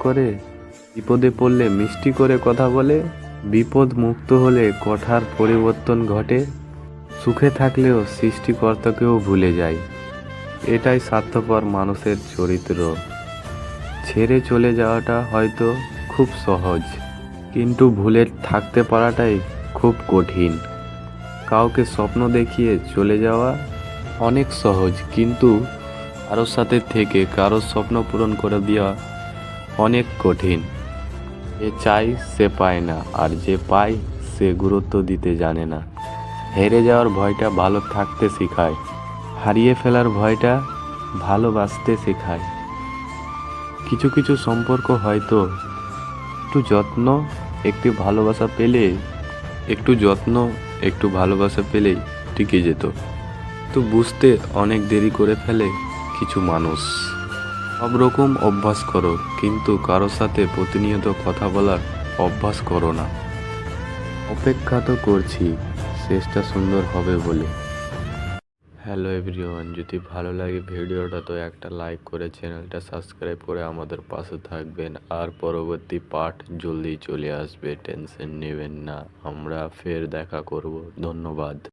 করে, বিপদে পড়লে মিষ্টি করে কথা বলে, বিপদ মুক্ত হলে কঠার পরিবর্তন ঘটে, সুখে থাকলেও সৃষ্টিকর্তাকেও ভুলে যায়। এটাই স্বার্থপর মানুষের চরিত্র। ছেড়ে চলে যাওয়াটা হয়তো খুব সহজ, কিন্তু ভুলে থাকতে পারাটাই খুব কঠিন। কাউকে স্বপ্ন দেখিয়ে চলে যাওয়া অনেক সহজ, কিন্তু কারোর সাথে থেকে কারোর স্বপ্ন পূরণ করে দেওয়া অনেক কঠিন। যে চায় সে পায় না, আর যে পায় সে গুরুত্ব দিতে জানে না। হেরে যাওয়ার ভয়টা ভালো থাকতে শেখায়, হারিয়ে ফেলার ভয়টা ভালোবাসতে শেখায়। কিছু কিছু সম্পর্ক হয়তো একটু যত্ন, একটু ভালোবাসা পেলেই টিকে যেত। তো বুঝতে অনেক দেরি করে ফেলে কিছু মানুষ। সব রকম অভ্যাস করো, কিন্তু কারোর সাথে প্রতিনিয়ত কথা বলার অভ্যাস করো না। অপেক্ষা তো করছি শেষটা সুন্দর হবে বলে। হ্যালো এভরিওয়ান, যদি ভালো লাগে ভিডিওটা তো একটা লাইক করে চ্যানেলটা সাবস্ক্রাইব করে আমাদের পাশে থাকবেন। আর পরবর্তী পার্ট জলদি চলে আসবে, টেনশন নেবেন না, আমরা ফের দেখা করব। ধন্যবাদ।